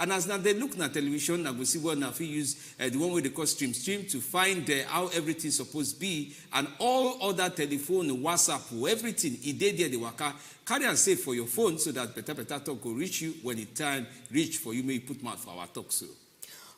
And as now they look at television, I will see what now if you use the one way they call stream to find how everything's supposed to be, and all other telephone, WhatsApp, everything, it did there the waka. Carry and save for your phone so that better talk will reach you when it time reach for you. May put mouth for our talk so.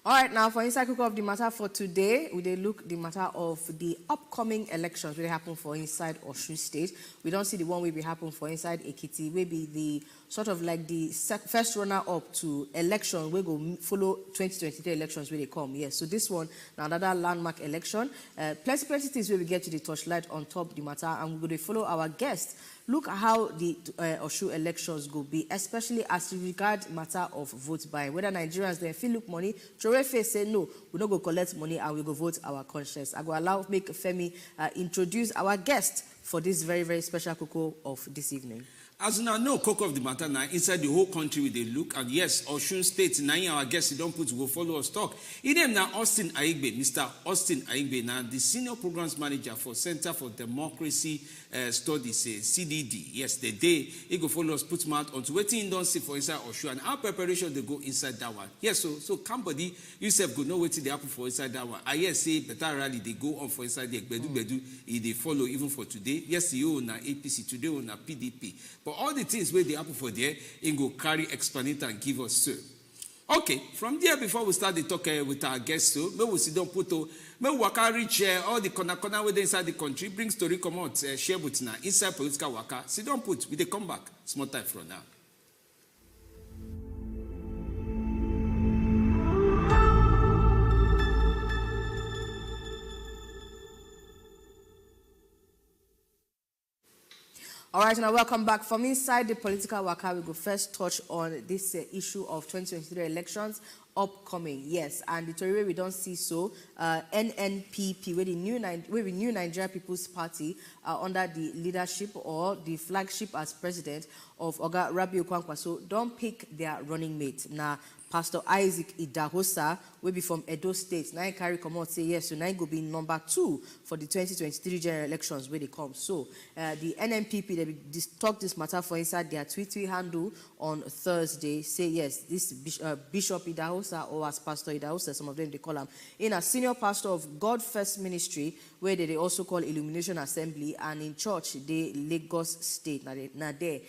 All right, now for inside Koko of the matter for today, we look the matter of the upcoming elections will happen for inside Osun State. We don't see the one will be happen for inside Ekiti. Will be the sort of like the first runner up to election. We go follow 2023 elections where they come. Yes, so this one now another landmark election. Plenty things where we get to the touchlight on top the matter, and we're going to follow our guest. Look at how the Osun elections go be, especially as regard matter of vote buying. Whether Nigerians they feel look money, face say no, we don't go collect money and we go vote our conscience. I go allow make Femi introduce our guest for this very special Koko of this evening. As you now know, Koko of the matter now inside the whole country with they look, and yes, Osun State now our guest you don't put to go follow us talk. In name now Austin Aigbe, Mr. Austin Aigbe, now the senior programs manager for Center for Democracy Studies, CDD. Yes, the day he go follow us put mouth onto waiting don't see for inside Osun, and our preparation they go inside that one. Yes, so somebody yourself go know waiting they happen for inside that one. I yes say better rally they go on for inside the bedu they follow even for today. Yes, you on APC today on PDP. But all the things where they happen for there, it go carry, explain it, and give us so. Okay, from there, before we start the talk with our guests, so may we sit down put may we waka reach all the corner where they inside the country, bring story come out, share with now inside political waka. Sit down put, we they come back. Small time from now. All right, now welcome back. From inside the political waka, we go first touch on this issue of 2023 elections upcoming. Yes, and the story we don't see so NNPP, where the new Nigeria People's Party under the leadership or the flagship as president of Oga Rabiu Kwankwaso don't pick their running mate. Now, Pastor Isaac Idahosa will be from Edo State. Now carry come out say yes, so now go be number 2 for the 2023 general elections where they come. So the NNPP they talk this matter for inside their Twitter handle on Thursday. Say yes, this Bishop Idahosa, or as Pastor Idahosa, some of them they call him, in a senior pastor of God First Ministry, where they also call Illumination Assembly, and in church they Lagos State. Now there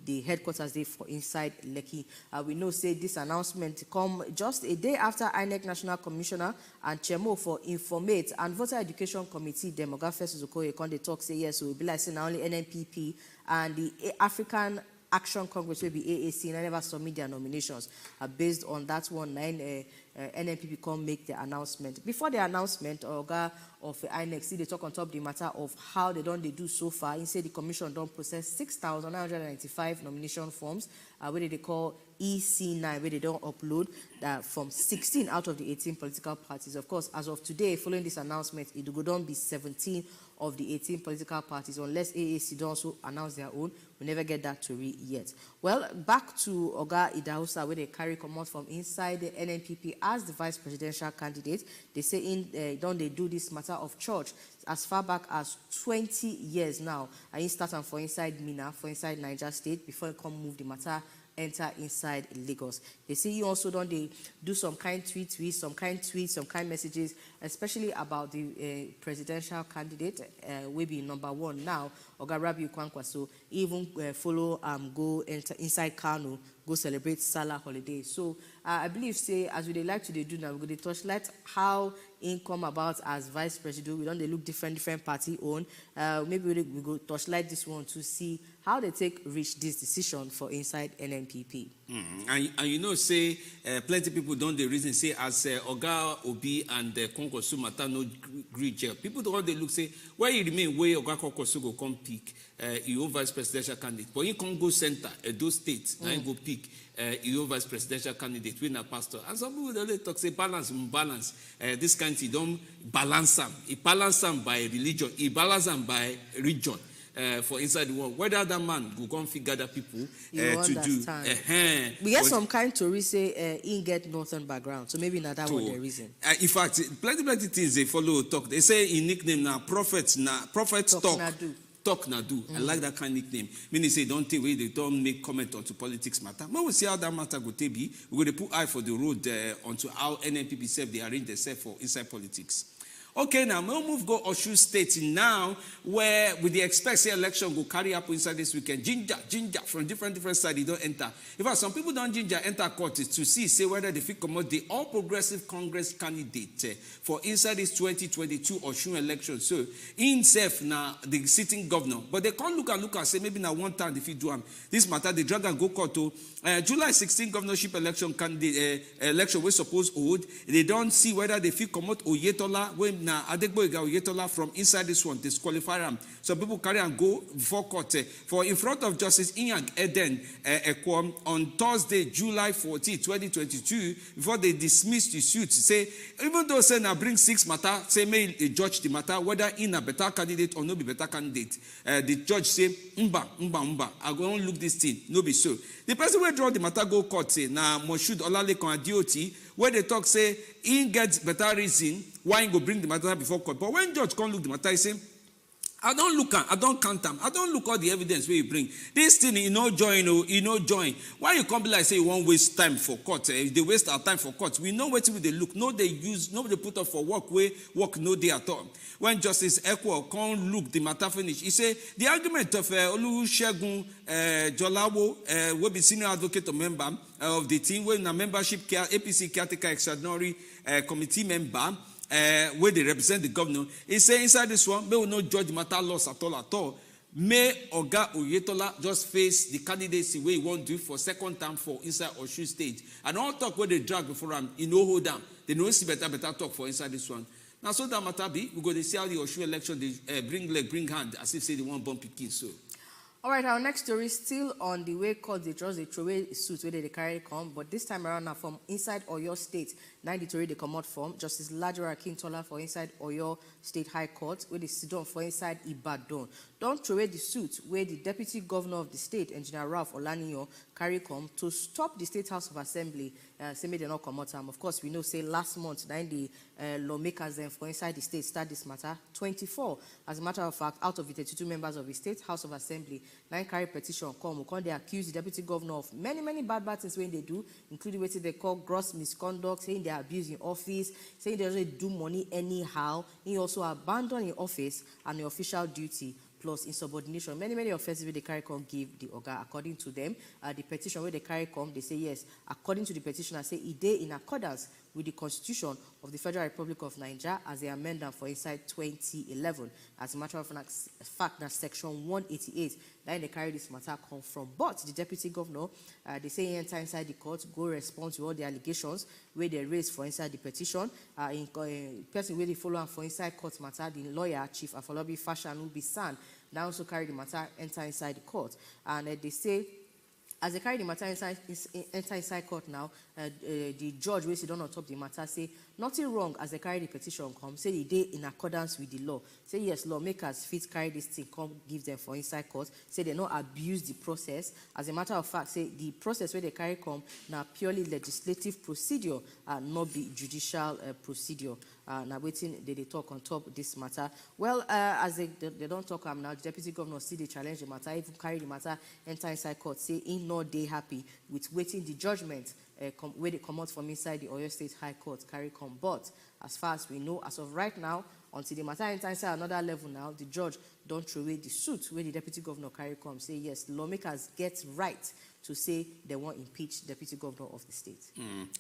the headquarters they for inside Lekki. We know say this announcement come just a day after INEC National Commissioner and Chemo for Informate and Voter Education Committee, Demoga First Zokoye, they talk say yes, so it will be like say not only NNPP and the African Action Congress will be AAC, and I never submit their nominations. Based on that one, NNPP come make the announcement. Before the announcement, Oga of INEC, they talk on top the matter of how they do so far. He said the commission don't process 6,995 nomination forms, where they call EC9, where they don't upload from 16 out of the 18 political parties. Of course, as of today, following this announcement, it will don't be 17 of the 18 political parties, unless AAC don't also announce their own. We never get that to read yet. Well, back to Oga Idahosa, where they carry come out from inside the NNPP as the vice presidential candidate. They say don't they do this matter of church as far back as 20 years now. And he started for inside Mina, for inside Niger State, before he come move the matter enter inside Lagos. They say you also don't they do some kind tweets, some kind messages, especially about the presidential candidate, will be number 1 now, Oga Rabiu Kwankwaso, even follow go enter inside Kano, go celebrate Salah holiday. So I believe say as we like to do now, we're going to touch light how in come about as vice president. We don't they look different party own. Maybe we go touch light this one to see how they reach this decision for inside NNPP. And you know say plenty people don't the reason say as Oga Obi and Kwankwaso matter no great jail. People don't they look say where you remain where Oga Kwankwaso go come pick your vice presidential candidate, but you can't go center Edo State and go pick your vice presidential candidate with a pastor. And some people they talk say balance. This kind of don't balance them. He balance them by religion. He balance them by region. For inside the world, whether that man go come figure that people to do. We get some kind to say in get northern background, so maybe not that one the reason. In fact, plenty things they follow talk. They say in nickname now prophet talk. talk na do. I like that kind of nickname. Meaning say don't take away, they don't make comment onto politics matter. But we'll see how that matter go to be. We're going to put eye for the road onto how NNPP self they arrange themselves for inside politics. Okay, now we'll move go Osun State now, where with the expect say election go carry up inside this weekend. Ginger from different sides, they don't enter. In fact, some people don't ginger enter court to see say whether they fit come out the All Progressive Congress candidate for inside this 2022 Osun election. So himself now the sitting governor, but they can't look and say maybe now one time they fit do am. This matter the drag and go court to July 16 governorship election candidate election we suppose hold. They don't see whether they fit come out Oyetola when now Adegboyega Oyetola from inside this one disqualify them. So people carry and go before court for in front of Justice Inyang Eden Ekwo on Thursday, July 14, 2022, before they dismiss the suit. Say even though say now bring 6 matter, say may they judge the matter whether in a better candidate or no be better candidate. The judge say mba. I go on look this thing, no be so. The person who draw the matter go court say now Moshood Olalekan Adeoti, where they talk say he gets better reason why he go bring the matter before court. But when judge can't look the matter, he say, I don't look at, I don't count them. I don't look at the evidence where you bring. This thing, you know, join. Why you come be like say you won't waste time for court? If they waste our time for court, we know what they look. No, they use, no, they put up for work no day at all. When Justice Ekwo can't look the matter finish, he say the argument of Olusegun Jolawo will be senior advocate or member of the team, when a membership APC caretaker extraordinary committee member. Where they represent the governor, he say inside this one, may we not judge matter loss at all. May Oga Oyetola just face the candidacy where he won't do for second term for inside Osun State. And all talk where they drag before him, he no hold them. They no see better talk for inside this one. Now so that matter be, we go to see how the Osun election they bring leg, bring hand, as if say they want bump picking so. All right, our next story still on the way court they just they throw away suits where they carry come, but this time around now from inside Oyo State. Now the story they come out from Justice Lajara Akintola for inside Oyo State High Court, where they sit down for inside Ibadan. Don't throw away the suit where the Deputy Governor of the state, Engineer Ralph Olaniyan, carry come to stop the State House of Assembly. Say may they not come out. Of course, we know say last month, then the lawmakers then for inside the state start this matter. 24, as a matter of fact, out of the 32 members of the State House of Assembly, now carry petition come. They accuse the Deputy Governor of many bad things when they do, including what they call gross misconduct, saying they are abusing office, saying they doesn't do money anyhow. He also abandoned in office and the official duty, plus insubordination. Many offenses where they carry come give the Oga. According to them, the petition where they carry come, they say yes. According to the petitioner, say it is in accordance with the Constitution of the Federal Republic of Nigeria as they amend them for inside 2011. As a matter of fact, that section 188, then they carry this matter come from. But the Deputy Governor, they say he enter inside the court, go respond to all the allegations where they raise for inside the petition. In person where they follow up for inside court matter, the lawyer, Chief Afolabi Fashanu Bisan, now also carry the matter, enter inside the court. And they say, as they carry the matter enter inside court now, the judge, who sit down on top of the matter, say nothing wrong as they carry the petition come. Say the day in accordance with the law. Say yes, lawmakers fit carry this thing come give them for inside court. Say they not abuse the process. As a matter of fact, say the process where they carry come now purely legislative procedure, not be judicial procedure. Now waiting they talk on top of this matter. Well, as they don't talk now, the Deputy Governor see they challenge the matter, even carry the matter enter inside court. Say in no day happy with waiting the judgment where they come out from inside the Oyo State High Court carry come. But as far as we know, as of right now, until the matter enter inside another level now, the judge don't throw away the suit where the Deputy Governor carry come. Say yes, lawmakers get right to say they want impeach Deputy Governor of the state.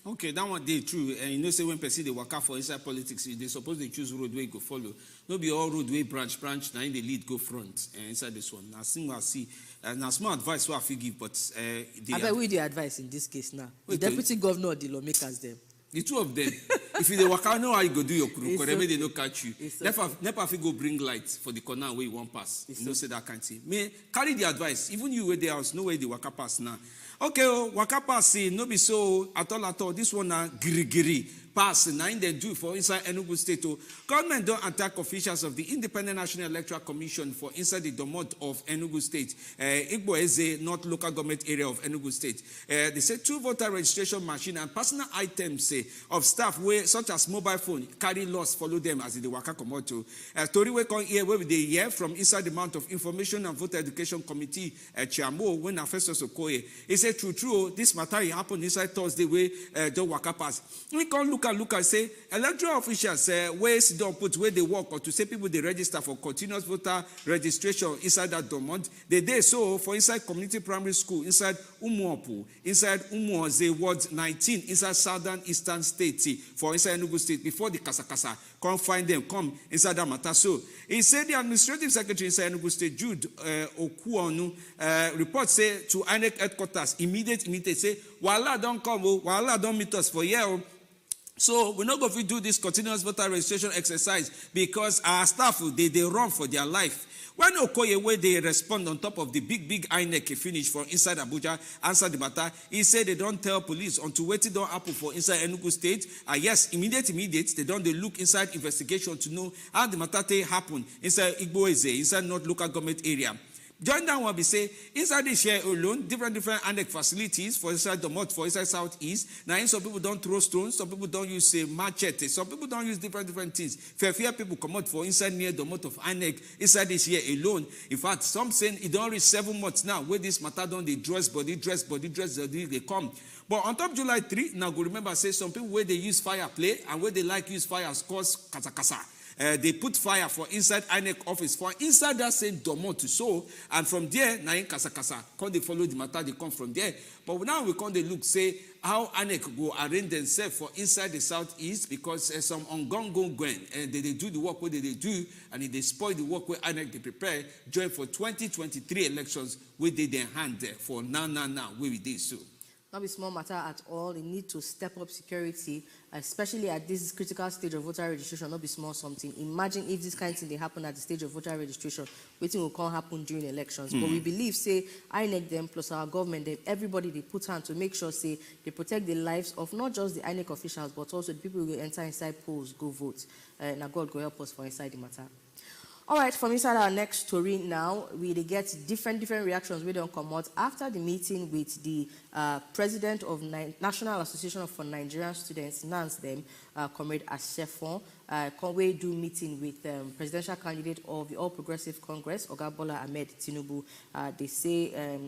Okay, that one day true. And you know, say when person they work out for inside politics, they suppose they choose road way go follow. No be all road way branch. Now in the lead go front inside this one. Now see. Now small advice what I feel give, but I bet we the advice in this case now. The Deputy Governor, the lawmakers them. The two of them. If you work out, know how you go do your crew. Because they don't catch you. Never if you go bring light for the corner where you want pass. You know say that kind of thing. May carry the advice. Even you where the house, no way the waka pass now. Okay, waka pass no be so at all. This one na giri. pass 9 they do for inside Enugu State. Government don't attack officials of the Independent National Electoral Commission for inside the domot of Enugu State. Igbo Eze, not local government area of Enugu State. They say 2 voter registration machine and personal items of staff where such as mobile phone carry loss follow them as the waka komoto. Story we come here where they hear from inside the Mount of Information and Voter Education Committee Chiamo when Afeso Sokoye. He said true this matter happened inside Thursday where the waka pass. We can look and say electoral officials where don't put where they work or to say people they register for continuous voter registration inside that domont. They did so for inside community primary school inside Umuopu, inside Umuoze Ward 19, inside Southern Eastern State for inside Enugu State before the Kasa come find them, come inside that matter. So he said the administrative secretary inside Enugu State, Jude Okuonu, report say to INEC headquarters immediate say, Wala don't come, Wala don't meet us for year. So we're not going to do this continuous voter registration exercise because our staff, they run for their life. When Okoye, where they respond on top of the big INEC finish for inside Abuja, answer the matter, he said they don't tell police until waiting don't happen for inside Enugu State. Yes, immediate, they don't they look inside investigation to know how the matter happen inside Igbo Eze, inside North local government area. Join that one, we say, inside this year alone, different ANEC facilities for inside the North, for inside Southeast. Now, some people don't throw stones, some people don't use machete, some people don't use different things. Fair people come out for inside near the North of ANEC, inside this year alone. In fact, some saying it don't reach 7 months now, where this matter don't they dress body, they come. But on top of July 3, now go remember, say some people where they use fire play and where they like use fire cause kasa. They put fire for inside INEC office, for inside that same domot to show, and from there, na in kasa. Come they follow the matter, they come from there. But now we come they look, say, how INEC go arrange themselves for inside the Southeast, because some ongoing and they do the work where they do, and if they spoil the work where INEC they prepare, join for 2023 elections, where they then hand there for now, where we did so. Not be small matter at all. They need to step up security, especially at this critical stage of voter registration. Not be small something. Imagine if this kind of thing they happen at the stage of voter registration, waiting will come happen during elections. But we believe, say, INEC them plus our government, them, everybody they put hand to make sure, say, they protect the lives of not just the INEC officials, but also the people who will enter inside polls, go vote. Now God go help us for inside the matter. All right, from inside our next story now, we get different reactions we don't come out after the meeting with the president of National Association for Nigerian Students, NANS them, Comrade Asefon, Conway do meeting with presidential candidate of the All Progressive Congress, Oga Bola Ahmed Tinubu. They say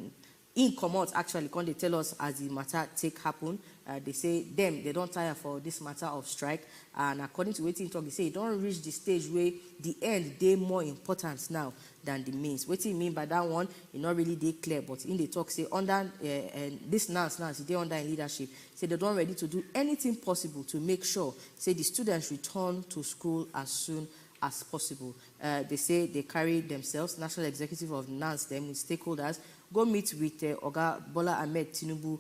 in commot actually, can they tell us as the matter take happen? They say they don't tire for this matter of strike, and according to waiting talk, they say it don't reach the stage where the end they more important now than the means. What do you mean by that one? It's not really they clear, but in the talk say under this now they under in leadership, say they don't ready to do anything possible to make sure say the students return to school as soon as possible. They say they carry themselves, National Executive of NANS, them with stakeholders, go meet with Oga Bola Ahmed Tinubu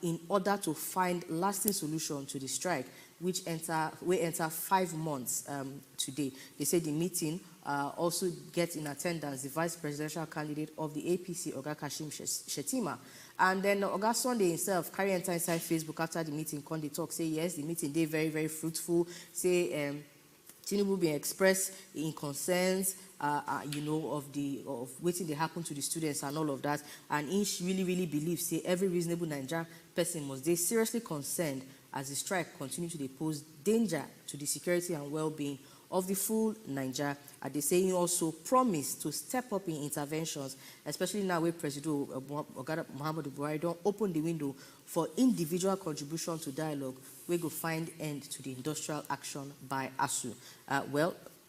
in order to find lasting solution to the strike, which will enter 5 months today. They say the meeting also gets in attendance the vice presidential candidate of the APC, Oga Kashim Shettima. And then Oga Sunday himself carry enter inside Facebook after the meeting, come they talk, say yes, the meeting they very fruitful, say Tinubu being expressed in concerns, of waiting they happen to the students and all of that. And he really believes, say, every reasonable Nigerian person must be seriously concerned as the strike continues to pose danger to the security and well-being of the full Nigeria. And they say he also promised to step up in interventions, especially now where President Muhammadu Buhari don't open the window for individual contribution to dialogue, we go find end to the industrial action by ASU.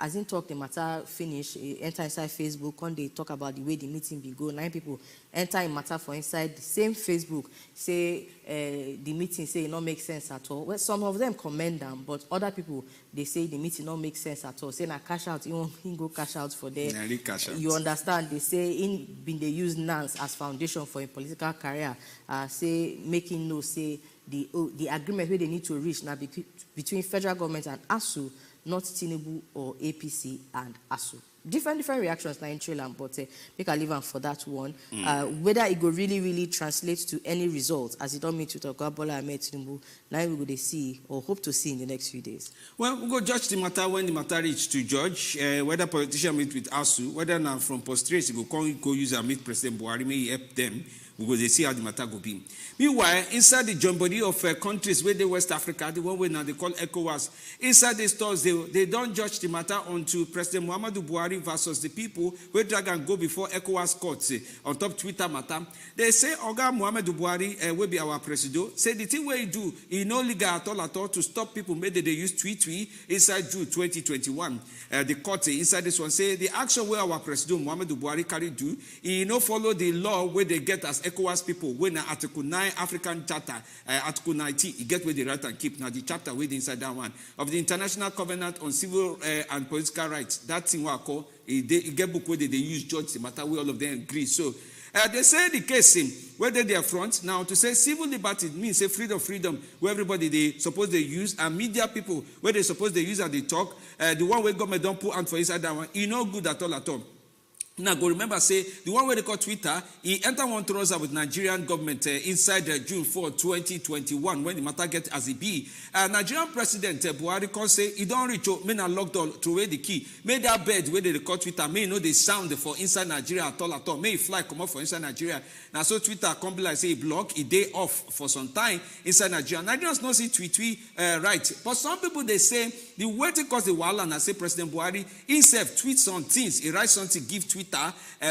As in talk, the matter finish, enter inside Facebook, when they talk about the way the meeting be go, 9 people enter in matter for inside the same Facebook, say the meeting say it not make sense at all. Well, some of them commend them, but other people, they say the meeting not make sense at all. Say na cash out, he go cash out for them. You understand, they say in been they use NANS as foundation for a political career, say making no say the agreement where they need to reach now between federal government and ASU, not Tinubu or APC and ASU. different reactions now in Sri Lanka, but make a leave for that one. Whether it will really translate to any results as it don't meet with Bola Ahmed Tinubu, now we will see or hope to see in the next few days. Well, we'll go judge the matter when the matter reach to judge. Whether politician meet with ASU, whether now from posterity go use and meet President Buhari, may help them. We go see how the matter go be. Meanwhile, inside the jumbody of countries where they West Africa, the one way now they call ECOWAS, inside the stores they don't judge the matter onto President Muhammadu Buhari versus the people where drag and go before ECOWAS courts on top Twitter matter. They say Oga Muhammadu Buhari will be our president. Say the thing where he do, he no legal at all to stop people made they use tweet inside June 2021. The court inside this one say the action where our president Muhammadu Buhari carry do, he no follow the law where they get as ECOWAS people when Article 9 African Charter, Article 19, you get where they write and keep. Now the chapter with inside that one of the International Covenant on Civil and Political Rights. That thing what I call it get book where they use judge the matter where all of them agree. So they say the case whether they are front now to say civil liberty means say freedom where everybody they suppose they use and media people where they suppose they use and they talk. The one where government don't put hand for inside that one, no good at all. Now, go remember, say, the one where they call Twitter, he entered one trouser with Nigerian government inside June 4, 2021, when the matter get as it be. Nigerian President Buhari can say, he don't reach out, may not lock down, throw away the key. May that bed where they call Twitter, may know the sound for inside Nigeria at all. May fly come up for inside Nigeria. Now, so Twitter come be like, say, block, a day off for some time inside Nigeria. Nigerians not see tweet right. But some people, they say, the way to cause the wala, and I say President Buhari, himself tweets some things, he writes something, give Twitter,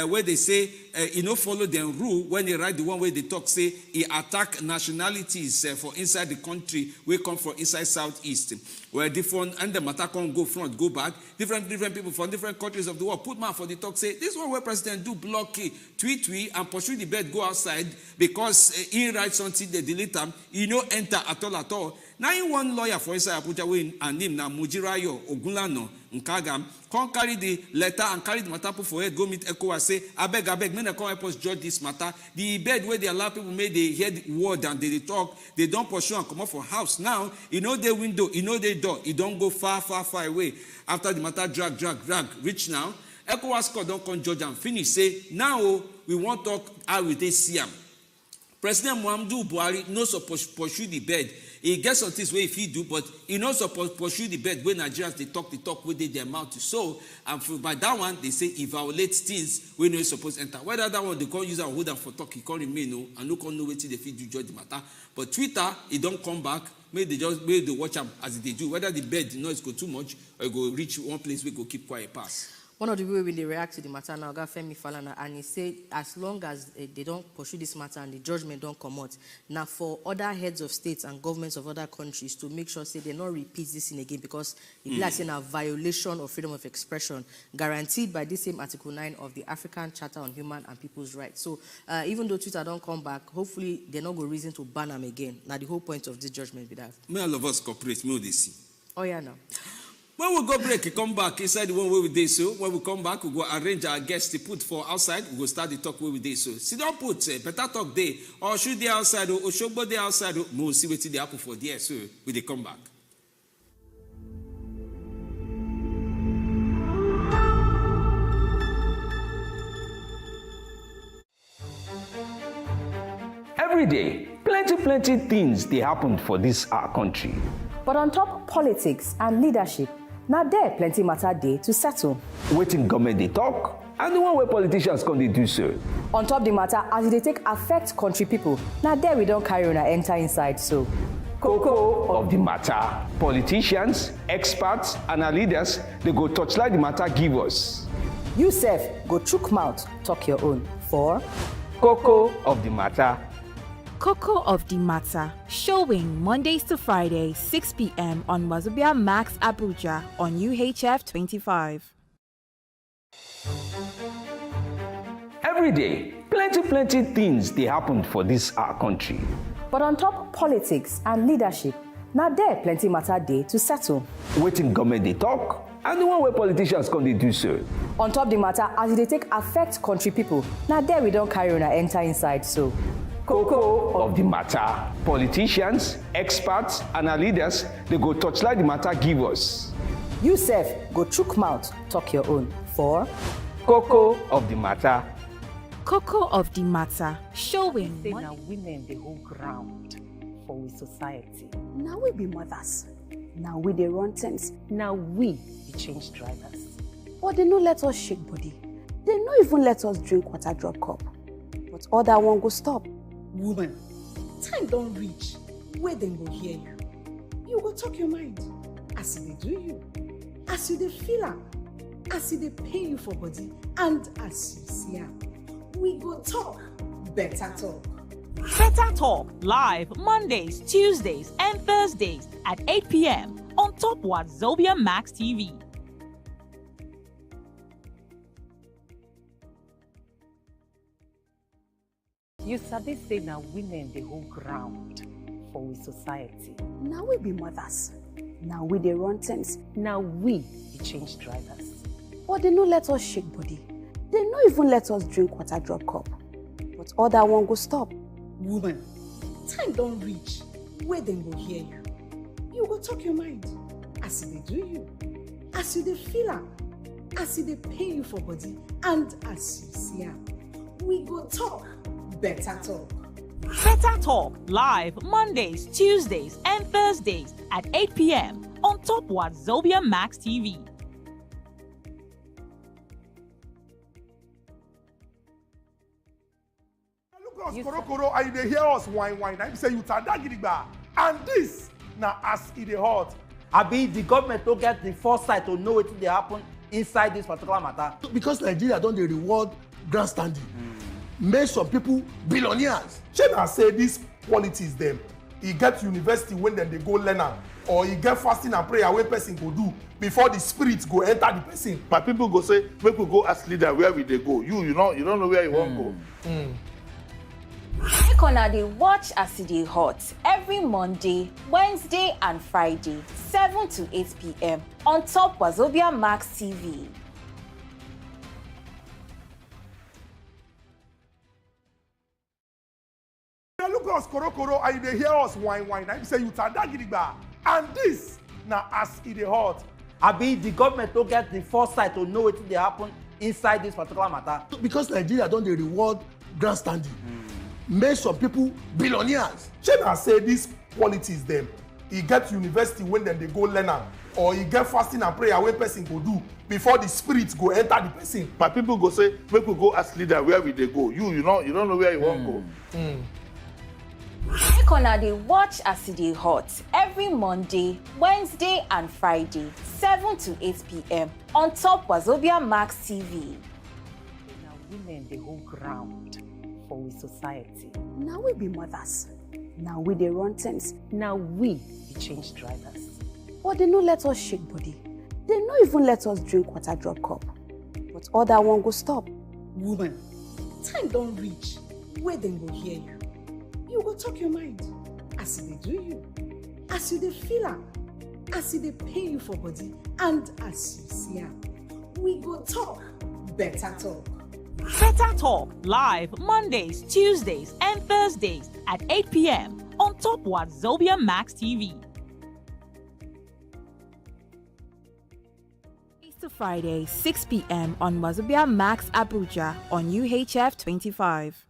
where they say he no follow them rule when they write the one where they talk say he attack nationalities for inside the country we come from inside southeast where different and the matter can go front go back different people from different countries of the world put man for the talk say this one where president do block tweet and pursue the bed go outside because he write something they delete them he no enter at all. Now in one lawyer for inside Abuja we and him na Mujirayo Ogunlano Nkagam can't carry the letter and carry the matter for it go meet ECOWAS say I beg me come help us judge this matter. The bed where they allow people make they hear the word and they talk they don't pursue and come up for house now you know the window you know the door it don't go far away after the matter drag reach now ECOWAS court don't come judge and finish say now we want to talk how we they see him. President Muhammadu Buhari no suppose pursue the bed. He gets some things where if he do, but he not supposed pursue the bed when Nigerians they talk where they their mouth to so. And by that one they say he violates things when no supposed to enter. Whether that one they can't use and hold them for talk, he can't remain no and no can know what they fit do judge the matter. But Twitter, he don't come back. Maybe they watch them as they do. Whether the bed noise go too much or go reach one place we go keep quiet pass. One of the people when they react to the matter now, Femi Falana, and he said as long as they don't pursue this matter and the judgment don't come out, now for other heads of states and governments of other countries to make sure say they not repeat this thing again because it's like a violation of freedom of expression guaranteed by this same Article 9 of the African Charter on Human and People's Rights. So even though Twitter don't come back, hopefully they're not going reason to ban them again. Now the whole point of this judgment be that. May all of us cooperate, may they see. Oh yeah, now. When we go break, we come back inside the one where we did so. When we come back, we go arrange our guests to put for outside. We go start the talk where we did so. See, don't put better talk there. Or should they outside or Oshogbo they outside. We'll see what they happen for there. So we they come back. Every day, plenty things they happen for this our country. But on top politics and leadership, now there plenty matter day to settle. Waiting government they talk, and the one where politicians come they do so. On top the matter as they take affect country people, now there we don't carry on and enter inside so. Koko of the matter. Politicians, experts, and our leaders, they go touchlight the matter give us. You self go chook mouth, talk your own. For Koko of the matter. Koko of the Matter, showing Mondays to Fridays, 6 p.m. on Wazobia Max Abuja on UHF 25. Every day, plenty things they happen for this our country. But on top politics and leadership, now there plenty matter day to settle. Waiting government they talk, and the one where politicians come they do so. On top the matter as they take affect country people, now there we don't carry on and enter inside so. Koko of the matter. Politicians, experts, and our leaders, they go touchlight the matter give us. You sef go chook mouth, talk your own for Koko of the matter. Koko of the matter, showing Say now women the whole ground for we society. Now we be mothers. Now we dey run things. Now we be change drivers. But they no let us shake body. They no even let us drink water drop cup. But other one go stop. Woman, time don't reach where them go hear you. You go talk your mind. As they do you. As you dey feel am. As they pay you for body. And as you see am. We go talk. Better talk. Better Talk live Mondays, Tuesdays, and Thursdays at 8 p.m. on top Wazobia Max TV. You sabi say now women the whole ground for we society. Now we be mothers. Now we dey run things. Now we be change drivers. But they no let us shake body. They no even let us drink water drop cup. But other one go stop. Woman, time don't reach where them go hear you. You go talk your mind. As they do you. As you dey feel am. As they pay you for body. And as you see am. We go talk. Better talk. Better Talk live Mondays, Tuesdays, and Thursdays at 8 p.m. on top Wazobia Max TV. Koro, and they hear us whine. I say you tada gidigba. And this now as it hot. Abi the government don't get the foresight to know what they happen inside this particular matter. Because Nigeria don't they reward grandstanding. Make some people billionaires. Should I say these qualities them? He get university when then they go learn am, or he get fasting and prayer when person go do before the spirit go enter the person. My people go say, make we go ask leader where will they go. You don't know where you want go. Make una dey watch as e dey hot every Monday, Wednesday and Friday, 7 to 8 p.m. on top Wazobia Max TV. Look us Koro, and they hear us whine. I say you tada gidigba. And this now as it hot. Abi the government don't get the foresight to know what they happen inside this particular matter. Because Nigeria don't they reward grandstanding. Make some people billionaires. Should I say these qualities them? He get university when then they go learn am, or he get fasting and prayer when person go do before the spirit go enter the person. My people go say, make we go ask leader where will they go. You don't know where you want go. Make una dey watch as e dey hot every Monday, Wednesday and Friday, 7 to 8 p.m. on top Wazobia Max TV. Now women the whole ground for we society. Now we be mothers. Now we dey run things. Now we be change drivers. But they no let us shake body. They no even let us drink water drop cup. But other one go stop. Woman, time don't reach where them go hear you. You go talk your mind. As they do you. As you dey feel am. As they pay you for body. And as you see am. We go talk. Better talk. Better Talk live Mondays, Tuesdays, and Thursdays at 8 p.m. on top Wazobia Max TV. To Friday, 6 p.m. on Wazobia Max Abuja on UHF 25.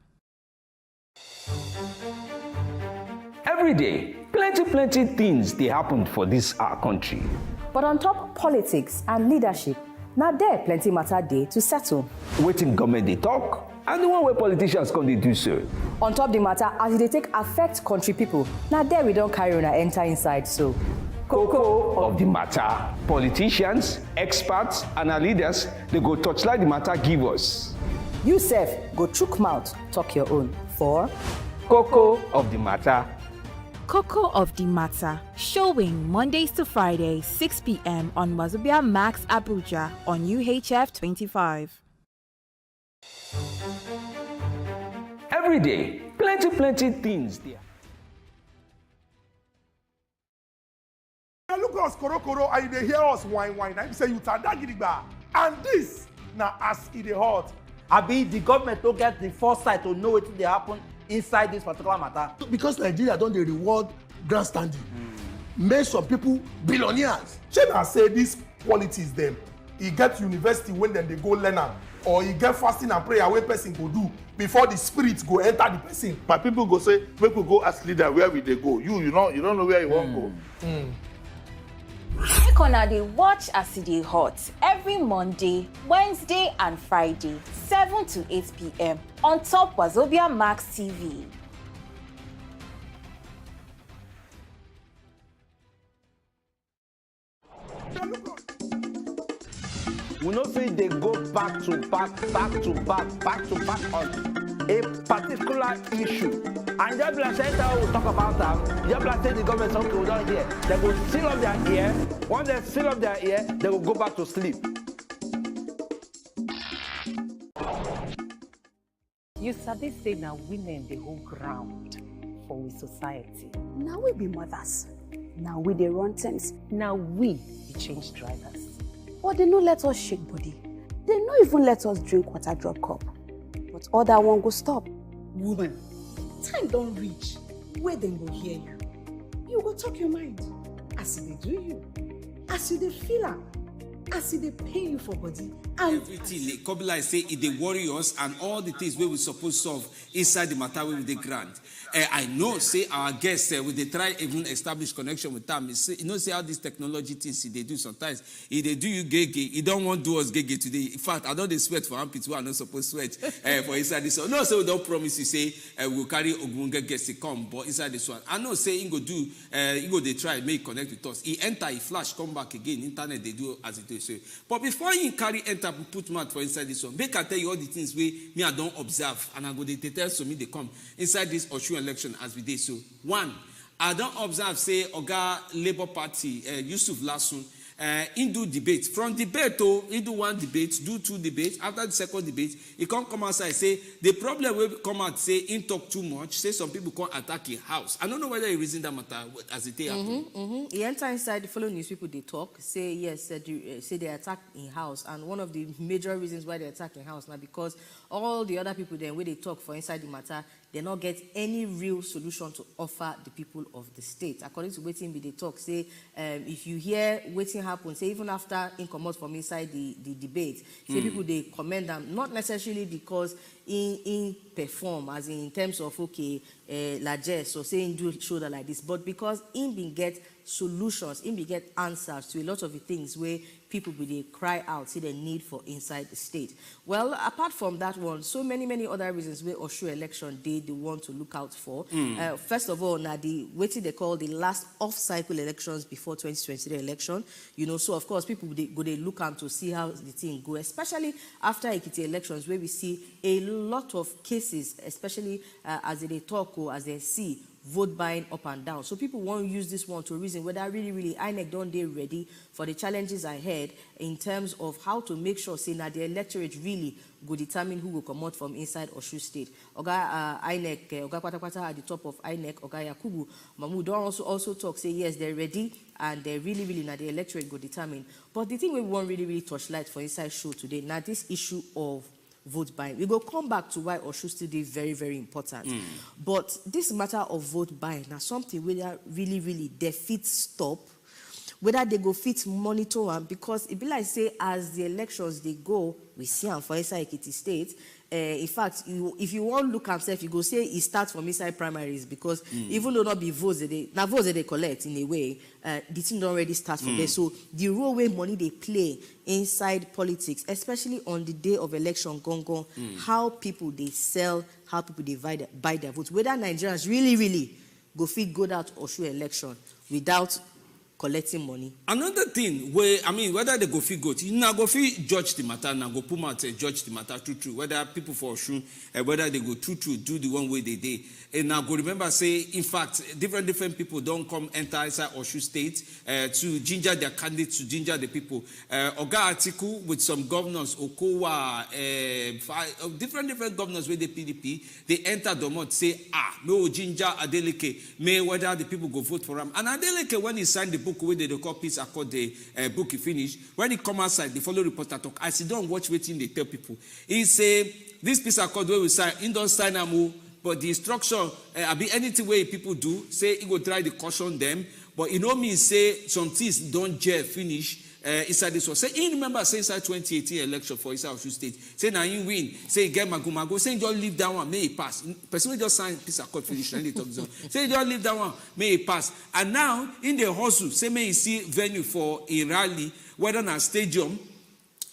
Every day, plenty things they happen for this our country. But on top politics and leadership, now there plenty matter day to settle. Waiting government they talk, and the one where politicians come they do so. On top the matter as they take affect country people, now there we don't carry on enter inside so. Koko of the matter. Politicians, experts, and our leaders, they go touchlight the matter give us. You sef go chook mouth, talk your own for Koko of the matter. Koko of the matter, showing Mondays to Fridays, 6 p.m. on Wazobia Max Abuja on UHF 25. Every day, plenty things there. Look us Koro, and they hear us whine. I say you tada gidigba. And this now as it hot. Abi the government don't get the foresight to know what they happen inside this particular matter. Because Nigeria don't they reward grandstanding. Make some people billionaires. Should I say these qualities them. He get university when then they go learn am, or he get fasting and prayer wey person go do before the spirit go enter the person. My people go say, make we go ask leader where we they go. You don't know where you want go. Make una dey watch as e dey hot every Monday, Wednesday and Friday, 7 to 8 p.m. on top Wazobia Max TV. We know say they go back to back on a particular issue. And just like Senator will talk about that, just like say the government something we don't hear. They will seal up their ear. Once they seal up their ear, they will go back to sleep. You sabi say now women the whole ground for we society. Now we be mothers. Now we the run things. Now we the change drivers. But they no let us shake body. They no even let us drink water drop cup. But all that one go stop. Woman, time don't reach where they go hear you. You go talk your mind. As they do you. As they feel am. As they pay you for body. And everything, Kobila say, it they worry us and all the things where we supposed to solve inside the matter with the grant. I know, say our guests, when they try even establish connection with them, you know, say how this technology things they do sometimes. If they do you gay, you don't want to do us gay today. In fact, I know they sweat for armpits who are not supposed to sweat for inside this one. No, so we don't promise you say we'll carry Ogunge guests to come, but inside this one. I know, say they try, make connect with us. He enter, he flash, come back again. Internet, they do as it do. So, but before he carry enter, put mouth for inside this one, make I tell you all the things me I don't observe, and I go they tell so me they come inside this Osun election as we did. So, one, I don't observe, say, Oga Labour Party, Yusuf Lasun, he do debate. From debate, he do one debate, do two debates. After the second debate, he can't come outside say, the problem will come out, say, he talk too much, say some people can't attack his house. I don't know whether he reason that matter as it happen. He enter inside, the following news people, they talk, say, yes, say they attack in house. And one of the major reasons why they attack in house now, because all the other people then, where they talk for inside the matter, they not get any real solution to offer the people of the state. According to waiting be they talk, say, if you hear waiting happen, say even after in come out from inside the debate, say people they commend them, not necessarily because in perform, as in terms of okay, largesse or saying do shoulder like this, but because in being get solutions, in being get answers to a lot of the things where people will they cry out, see the need for inside the state. Well, apart from that one, so many other reasons where Osun election they want to look out for. First of all, now the waiting they call the last off-cycle elections before 2023 election. You know, so of course people they look out to see how the thing go, especially after Ekiti elections, where we see a lot of cases, especially as they talk or as they see vote buying up and down. So people won't use this one to reason whether really INEC don't they ready for the challenges ahead in terms of how to make sure say that the electorate really go determine who will come out from inside Osun State. Oga INEC, Oga Kwata at the top of INEC, Oga Yakubu Mamu don't also talk, say yes, they're ready and they're really now the electorate go determine. But the thing we won't really touch light for inside show today, now this issue of vote buying. We will come back to why Osun State is very important. But this matter of vote buying, now something whether really they fit stop, whether they go fit monitor them, because it be like say as the elections they go, we see them for inside Ekiti State. In fact, if you want to look at yourself, you go say it starts from inside primaries, because even though not be votes that they collect in a way, the thing don't already start from there. So the role where money they play inside politics, especially on the day of election, how people they sell, how people they buy their votes, whether Nigerians really go fit go out Osun election without collecting money. Another thing, whether they go fit goat, you now go fit judge the matter, now go put out judge the matter true. Whether people for Osun, whether they go true, do the one way they did. And now go remember say, in fact, different people don't come enter inside Osun State to ginger their candidates, to ginger the people. Oga Atiku with some governors, Okowa, different governors with the PDP, they enter the mode, say, no ginger Adeleke, may whether the people go vote for him. And Adeleke, when he signed the book where they call peace accord, the book he finished, when he come outside, the follow reporter talk, I sit down watch waiting, they tell people. He say, this peace accord where we sign, in don't sign a but the instruction, be anything where people do, say he go try to caution them, but you know me say some things don't gel finish inside this one. Say, he remember say inside 2018 election for inside Osun State. Say, now he win. Say, he get mago. Say, just leave that one, may he pass. Person will just sign piece of code finish. Say, just leave that one, may he pass. And now, in the hustle, say, may he see venue for a rally, whether na stadium,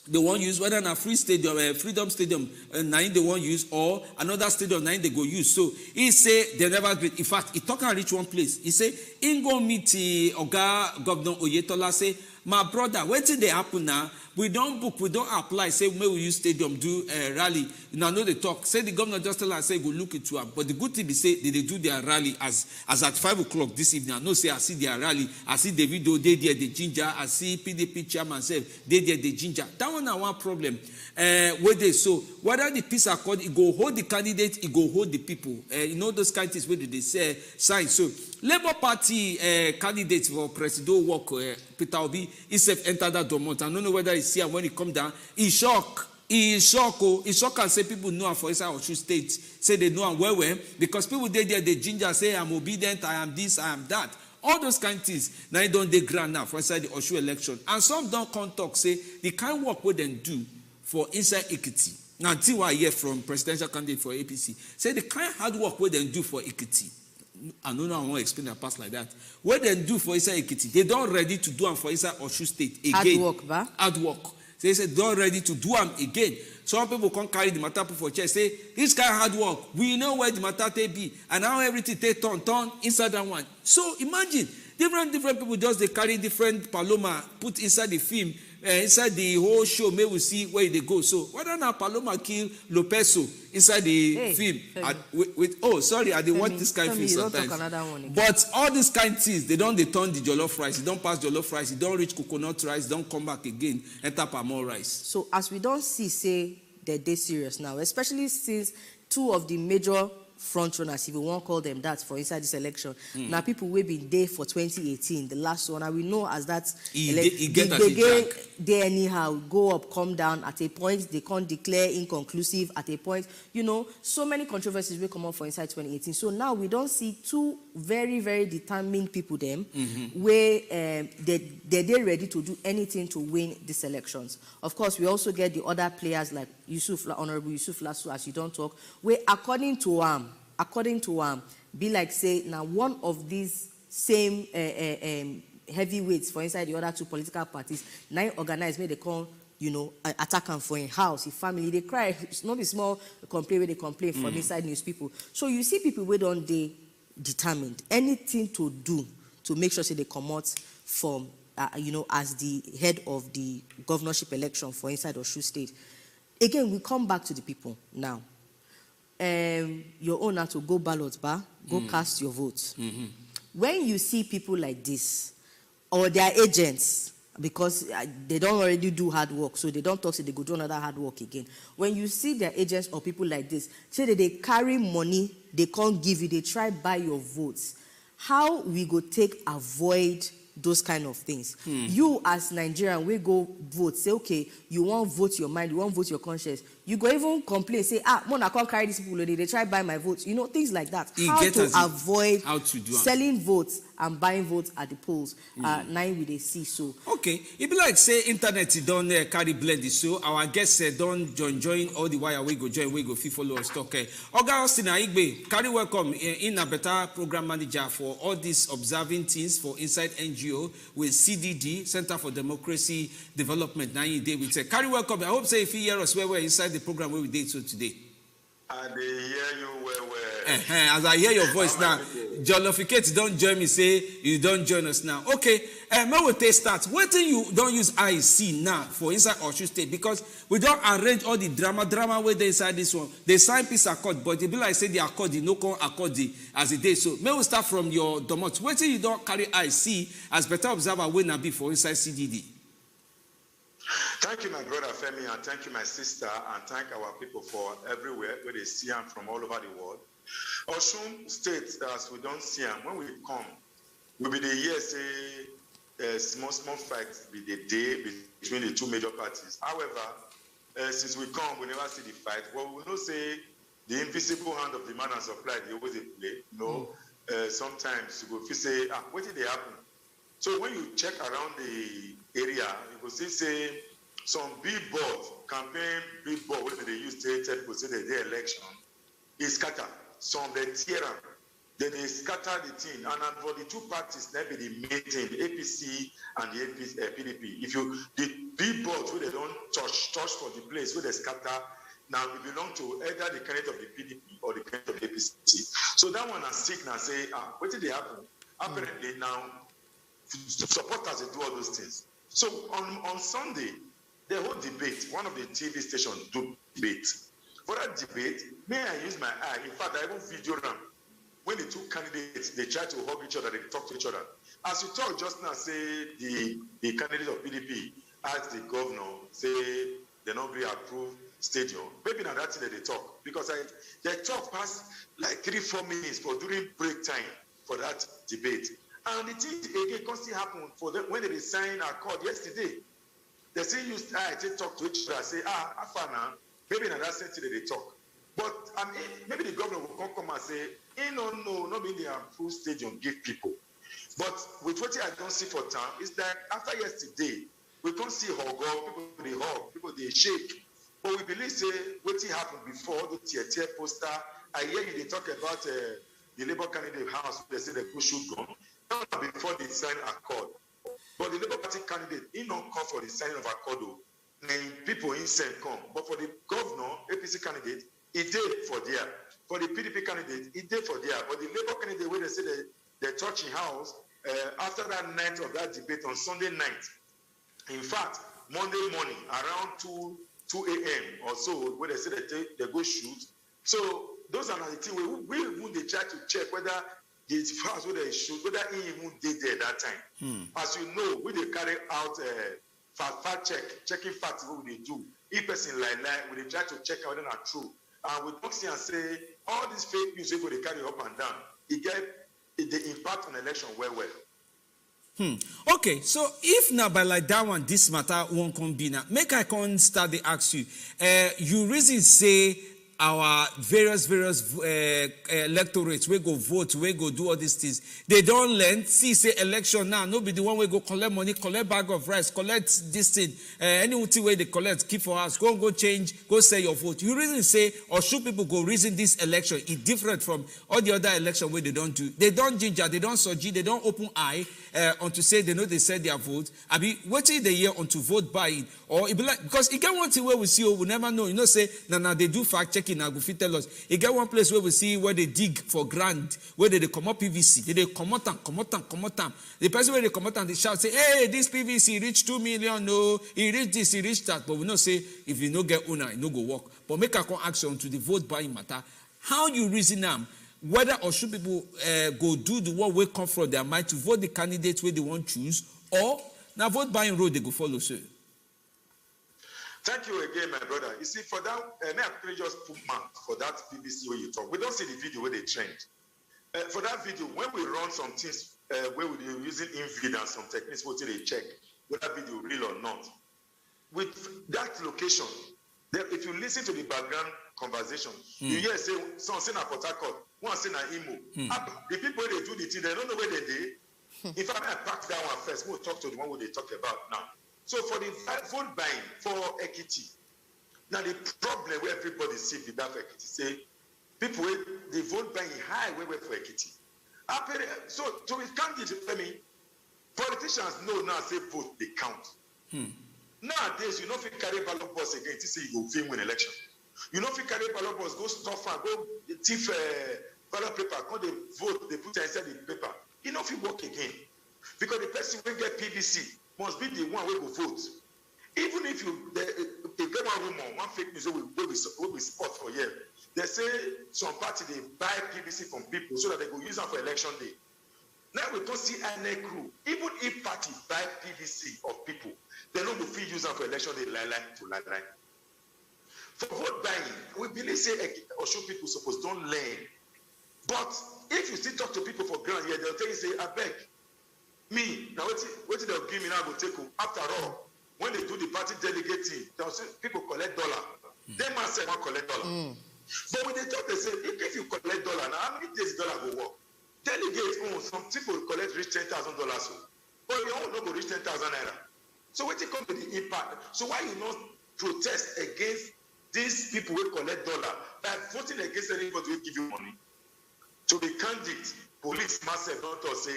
they won't use, whether na free stadium, freedom stadium, nine they won't use, or another stadium, nine they go use. So he say they never agree. In fact, he talk and reach one place. He say, he go meet Oga Governor Oyetola, say, my brother, wetin dey happen now? We don't book, we don't apply. Say, may we use stadium, do rally. Now, no, they talk. Say, the governor just tell us, say, go look into them. But the good thing is, say, they do their rally as at 5 o'clock this evening. I know, say, I see their rally. I see the video, they there, the ginger. I see PDP chairman, say, they there, the ginger. That one, one problem. Where they so, whether the peace accord, it go hold the candidate, it go hold the people. You know, those kind of things where they say, sign. So, Labour Party candidate for president work, Peter Obi, he said enter that dormant. I don't know whether he's here when he come down. He shock. He shock and say people know him for inside Osun State. Say they know him well, because people they there, they ginger say I'm obedient, I am this, I am that. All those kind of things. Now they don't they grant now for inside the Osun election. And some don't come talk, say the kind of work we then do for inside Ekiti. Now until I hear from presidential candidate for APC, say the kind of hard work we then do for Ekiti. I don't know, I won't explain that past like that. What they do for inside Ekiti, they don't ready to do them for inside Osun State again. Hard work, ba? Hard work. So they say don't ready to do them again. Some people can't carry the matter for chest. Say this kind of hard work, we know where the matter they be, and how everything they turn inside that one. So imagine different people just they carry different paloma put inside the film. Inside the whole show, may we see where they go. So whether now Paloma kill Lopeso inside the film, I didn't want this kind of film sometimes. But all these kind of things, they turn the jollof rice, they don't pass jollof rice, they don't reach coconut rice, don't come back again, enter palm rice. So as we don't see, say they're serious now, especially since two of the major front runners, if you want to call them that, for inside this election. Now people will be there for 2018, the last one, and we know as that they anyhow go up, come down. At a point they can't declare inconclusive. At a point, you know, so many controversies will come up for inside 2018. So now we don't see two very, very determined people them where they're ready to do anything to win these elections. Of course, we also get the other players like Honorable Yusuf Lasso, as you don't talk, where according to be like say now one of these same heavyweights for inside the other two political parties, now organized made they call, you know, attack them for a house, a family, they cry. It's not a small complaint where they complain from inside news people. So you see people where don't they determined anything to do to make sure they come out from you know, as the head of the governorship election for inside Osun State. Again, we come back to the people now. Your owner to go ballot bar, go cast your vote. When you see people like this, or their agents, because they don't already do hard work, so they don't talk, so they go do another hard work again. When you see their agents or people like this, say that they carry money, they can't give you, they try buy your votes. How we go avoid those kind of things? You as Nigerian, we go vote, say, okay, you want vote your mind, you want vote your conscience. You go even complain, say, I can't carry these people, they try buy my votes. You know, things like that. How to avoid selling votes and buying votes at the polls. Now we they see so. Okay, it be like say internet don't carry blend so our guests don't join all the while we go join, we go follow us talk. Oga Osun Aigbe, carry welcome in a better program manager for all these observing things for inside NGO with CDD, Center for Democracy Development. Now you day we say carry welcome. I hope say if you hear us where we're inside the program where we did so today. I hear you well. As I hear your voice now, Jollificate don't join me, say you don't join us now. Okay, may we take start. What do you don't use IC now for inside Osun State? Because we don't arrange all the drama where they inside this one. They sign peace accord, but they be like say the accord, the no con accord as it is. So may we start from your domot. What do you don't carry IC as better observer when I be for inside CDD? Thank you, my brother Femi, and thank you, my sister, and thank our people for everywhere where they see them from all over the world. Osun State, as we don't see them, when we come, will be the year, say, small fight be the day between the two major parties. However, since we come, we never see the fight. Well, we don't say the invisible hand of the man and supply, they always play. You know, sometimes you go say, what did they happen? So when you check around the area, you will see say some billboard, campaign billboard, where they use stated for say the election, is scattered. Some they tear up. Then they scatter the thing. And for the two parties, they be the main thing, the APC and the PDP. If you, the billboards where they don't touch for the place where they scatter, now it belong to either the candidate of the PDP or the candidate of the APC. So that one has signal say, what did they happen? Apparently now, supporters they do all those things. So on Sunday, the whole debate, one of the TV stations do debate. For that debate, may I use my eye? In fact, I even video them. When the two candidates, they try to hug each other, they talk to each other. As you talk just now, say the candidate of PDP asked the governor, say they not really approve stadium. Maybe now that's it they talk. Because they talk past like 3-4 minutes for during break time for that debate. And the thing again constantly happen for them when they sign a accord yesterday. They still use they talk to each other, say, Afana, maybe now that's it they talk. But maybe the governor will come and say, no, not being the approved stadium give people. But with what I don't see for town is that after yesterday, we can't see people they shake. But we believe say what happened before the tier poster. I hear you they talk about the Labour candidate house. They say they go shoot gun. Before they sign accord. But the Labour Party candidate, he don't call for the signing of accord. And people inside come. But for the governor, APC candidate, he did for there. For the PDP candidate, he did for there. But the Labour candidate, where they say they're touching house, after that night of that debate on Sunday night, in fact, Monday morning, around 2 a.m. or so, where they say they go shoot. So those are the things we even they try to check whether the house where they shoot, whether he even did there that time. As you know, we they carry out fact checking facts what they do. If person lie, we they try to check out whether not true. And we don't see and say all these fake news they carry up and down. It get the impact on election well. Okay, so if now by like that one, this matter won't come be now, make I can start to ask you. You reason say our various electorates, we go vote, we go do all these things. They don't learn, see say election now, no be the one we go collect money, collect bag of rice, collect this thing, anything way they collect, keep for us, go change, go say your vote. You reason say, or should people go reason this election is different from all the other election where they don't do. They don't ginger, they don't soji, they don't open eye onto say they know they said their vote. I be waiting the year on to vote by it. Or it be like, because it get one thing where we see, we never know, you know, say, now they do fact checking, now go fit tell us. It get one place where we see where they dig for ground, where they come up PVC, they come out. The person where they come out and they shout, say, hey, this PVC reached 2 million, no, he reached this, he reached that. But we not say, if you no get owner, it no go work. But make a con action to the vote buying matter. How you reason them? Whether or should people go do the one way come from their mind to vote the candidates where they want to choose, or now vote buying road they go follow, sir. Thank you again, my brother. You see, for that, may I quickly just put mark for that BBC where you talk. We don't see the video where they trend. For that video, when we run some things where we're using invid and some techniques, what they check whether that video real or not. With that location, if you listen to the background conversation, you hear say some say na Port Harcourt, one say na Imo. The people they do the thing, they don't know where they did. If I may pack that one first, we'll talk to the one where they talk about now. So for the vote buying for Ekiti, now the problem where everybody see with that Ekiti, say people the vote buying high way for Ekiti. So to his candidate, I mean, politicians know now say vote they count. Nowadays, you know if you carry ballot box again, to say you go win election. You know if you carry ballot box, go stuff and go thief ballot paper, come they vote, they put inside the paper. You know if you work again. Because the person will get PVC must be the one who will vote. Even if you get one rumor, one fake news will be spot for you. They say some party they buy PVC from people so that they go use them for election day. Now we don't see any crew. Even if party buy PVC of people, they don't go use them for election day lie. For vote buying, we believe say Osun people suppose don't learn. But if you still talk to people for ground here, they'll tell you say, I beg. Me, now what they'll give me now go take home. After all, when they do the party delegating, they'll say people collect dollar. They must say one collect dollar. But when they talk, they say, if you collect dollar, now how many days dollar go work? Delegate, some people collect reach $10,000. but your own no go reach 10,000 naira. So what it come to the impact? So why you not protest against these people who collect dollar by voting against anybody who give you money? To be candid, police myself don't say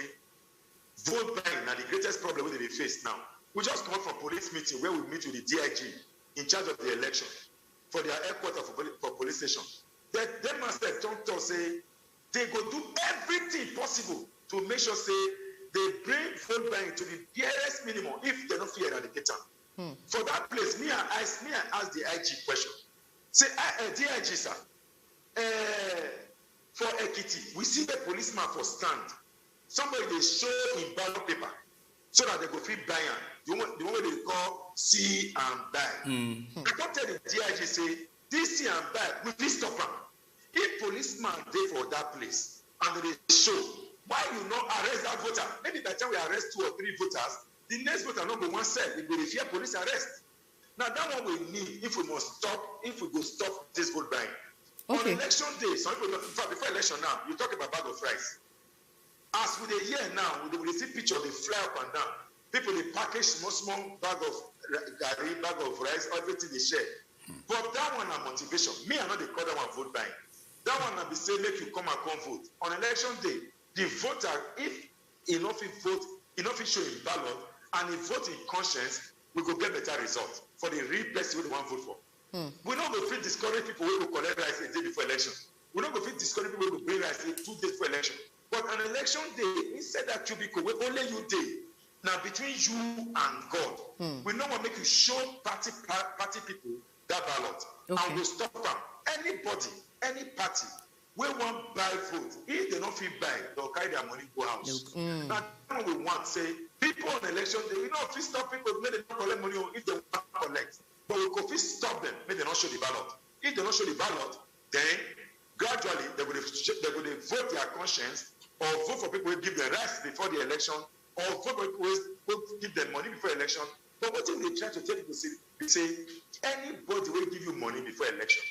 vote buying are the greatest problem that they face now. We just come from police meeting where we meet with the DIG in charge of the election for their headquarters for police station. They myself don't say they go do everything possible to make sure say they bring vote buying to the barest minimum if they don't fear eradicate them. For that place, me I ask the IG question. Say, DIG sir, for Ekiti, we see the policeman for stand. Somebody they show in ballot paper so that they go fit buy am. The one they call see and buy. I don't tell the DIG say this see and buy, we fit stop am. If policeman dey for that place and they show, why you not arrest that voter? Maybe by the time we arrest 2 or 3 voters, the next voter not go one side. They go fear police arrest. Now that one we need if we go stop this vote buying. Okay. On election day, some people before election now, you talk about bag of rice. As with a year now, we see picture they fly up and down. People they package small bag of gari, bag of rice, everything they share. But that one a motivation. Me, I know they call that one vote buying. That one I be say make you come and come vote. On election day, the voter, if he not fit vote, he not fit show him ballot, and he vote in conscience, we go get better result for the real person we want vote for. We don't go fit discourage people who will collect rice a day before election. We don't go fit discourage people who will bring rice 2 days before election. But on election day, instead that cubicle, we only you day. Now between you and God, we don't want to make you show party people that ballot. Okay. And we'll stop them. Anybody, any party, we want buy vote. If they don't feel buy, they'll carry their money go house. Now what we want say people on election day, we don't fit stop people make them not collect money if they want to collect. But we could fit stop them, make them not show the ballot. If they don't show the ballot, then gradually they will vote their conscience or vote for people who give them rights before the election or vote for people who give them money before election. But what if they try to tell people say anybody will give you money before election.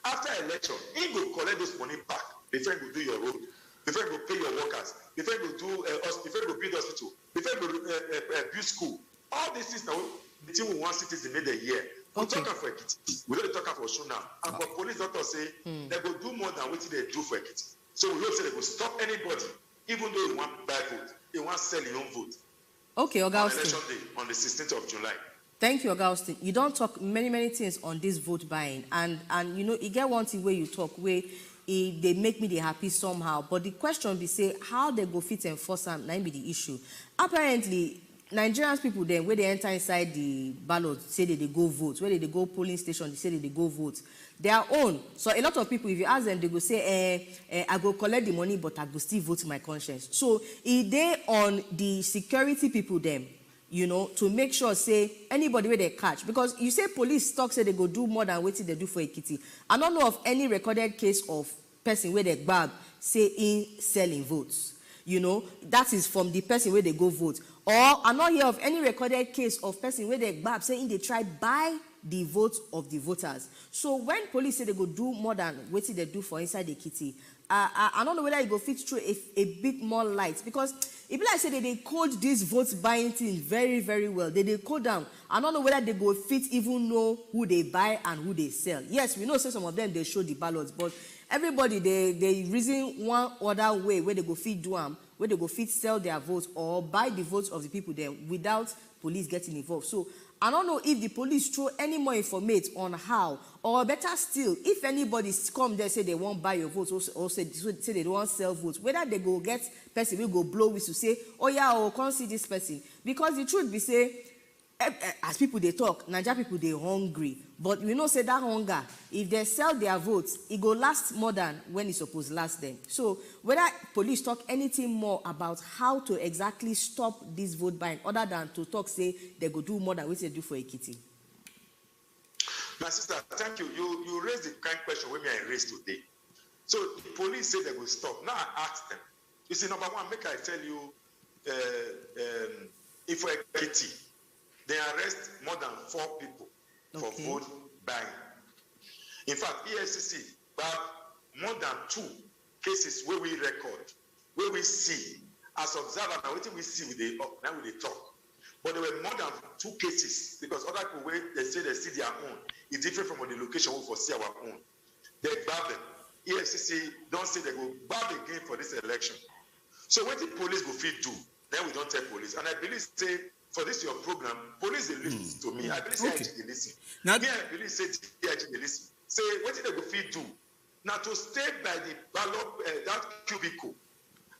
After election, he will collect this money back before you go do your road, before you go pay your workers, before you go do before you go build hospital, before you go build school. All these things now the thing we want citizens made a year. We talk for Ekiti. We don't talk for Osun now. And for police doctors say they go do more than what they do for Ekiti. So we hope say they will stop anybody, even though he want to buy vote, he want to sell his own vote. Okay, Augustine. On election day, on the 16th of July. Thank you, Augustine. You don't talk many things on this vote buying, and you know you get one thing where you talk where they make me they happy somehow. But the question be say how they go fit enforce them, that be the issue. Apparently, Nigerians people then where they enter inside the ballot say that they go vote, where they go polling station they say that they go vote. Their own. So a lot of people, if you ask them, they go say, I go collect the money, but I go still vote my conscience. So if they on the security people them, you know, to make sure say anybody where they catch, because you say police talk say they go do more than what they do for Ekiti. I don't know of any recorded case of person where they grab say in selling votes. You know, that is from the person where they go vote. Or I'm not hear of any recorded case of person where they grab saying they try buy the votes of the voters. So when police say they go do more than what they do for inside the kitty, I don't know whether it go fit through a bit more light, because if like say they code this votes buying thing very well, they code down. I don't know whether they go fit even know who they buy and who they sell. Yes, we know say some of them they show the ballots, but everybody they reason one other way where they go fit do them, where they go fit sell their votes or buy the votes of the people there without police getting involved. So I don't know if the police throw any more information on how, or better still, if anybody come there say they won't buy your votes or say they don't want sell votes, whether they go get person will go blow whistle say, oh yeah, or come see this person. Because the truth be say, as people they talk, Nigeria people they hungry, but we know say that hunger, if they sell their votes, it go last more than when it's supposed to last them. So whether police talk anything more about how to exactly stop this vote buying, other than to talk say they go do more than what they do for Ekiti. My sister, thank you. You raised the kind question where I raised today. So the police say they will stop. Now I ask them. You see, number one, make I tell you, if for Ekiti, they arrest more than 4 people for vote buying. In fact, EFCC have more than 2 cases where we record, where we see as observer, now what we see with the now with the talk. But there were more than 2 cases because other people where they say they see their own is different from the location we foresee our own. They grab them. EFCC don't say they go back again for this election. So what the police go fit do? Then we don't tell police. And I believe say for this your program, police they listen to me. I believe say they listen. Now I believe say they listen. Say what did they go fit do? Now to stay by the ballot that cubicle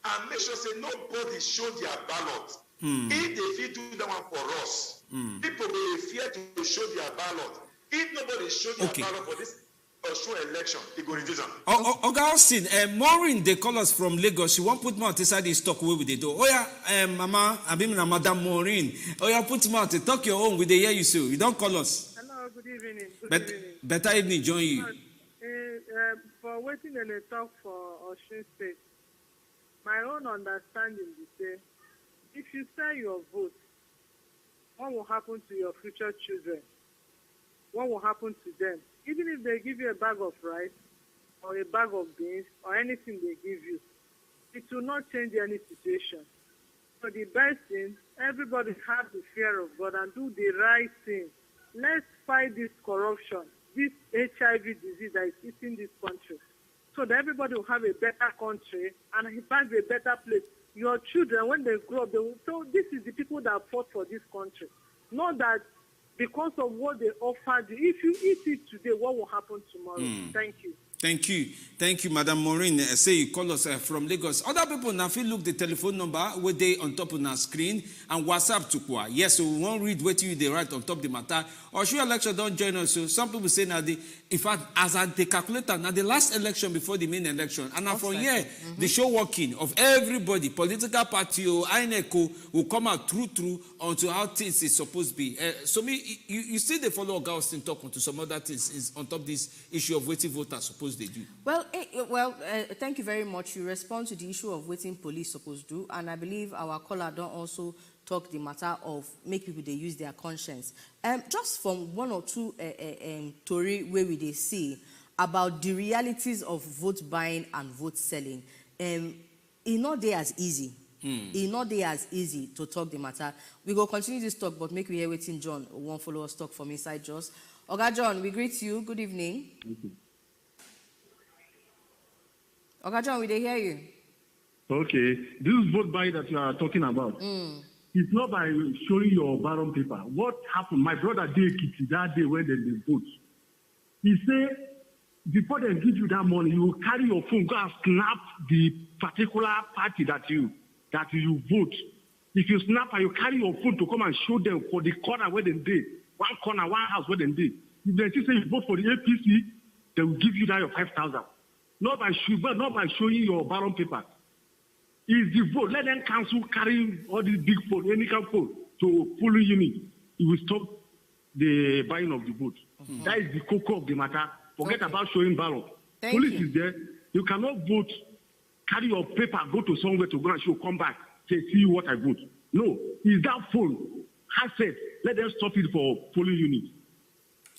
and make sure say nobody show their ballot. If they fit do that one for us, people will fear to show their ballot. If nobody show their ballot for this Osun election, it go reduce them. Oga Austin, Maureen, they call us from Lagos. She won't put mouth inside this talk where we they do. Oh yeah, Mama, I mean Madam Maureen. Oh yeah, put mouth, talk your own. We they hear you so. You don't call us. Hello, good evening. Good evening. Better evening, join you. For waiting in a talk for Osun State, my own understanding is say, if you sell your vote, what will happen to your future children? What will happen to them? Even if they give you a bag of rice or a bag of beans or anything they give you, it will not change any situation. So the best thing, everybody have the fear of God and do the right thing. Let's fight this corruption, this HIV disease that is eating this country, so that everybody will have a better country and back a better place. Your children, when they grow up, they will say, this is the people that fought for this country. Not that because of what they offered you. If you eat it today, what will happen tomorrow? Thank you. Thank you, Madam Maureen. Say you call us from Lagos. Other people now feel look the telephone number where they on top of our screen and WhatsApp to Kwa. Yes, so we won't read what you they write on top the matter. Or sure election don't join us. So some people say now in fact, as I the calculator, now the last election before the main election, and now from here the show working of everybody, political party or INECO will come out through onto how things is supposed to be. So you see the follow Augustine talk onto some other things is on top this issue of waiting voters supposed they do. Well, thank you very much. You respond to the issue of waiting police supposed to do, and I believe our caller don't also talk the matter of make people they use their conscience. Just from one or two story where we they see about the realities of vote buying and vote selling, it's not there as easy. It's not there as easy to talk the matter. We go continue this talk, but make we hear waiting John one follow us talk from inside Jos. Oga John, we greet you. Good evening. Okay, John, we did hear you. Okay. This vote buy that you are talking about. It's not by showing your ballot paper. What happened? My brother did that day when they vote. He said, before they give you that money, you will carry your phone, go and snap the particular party that you vote. If you snap and you carry your phone to come and show them for the corner where they did, one corner, one house where they did. If they say you vote for the APC, they will give you that your 5,000. Not by showing your ballot paper. It's the vote. Let them cancel carrying all these big phone, any kind of phone to polling unit. It will stop the buying of the vote. That is the Koko of the matter. Forget about showing ballot. Police is there. You cannot vote, carry your paper, go to somewhere to go and show, come back, say, see what I vote. No, it's that phone. Asset. Let them stop it for polling unit.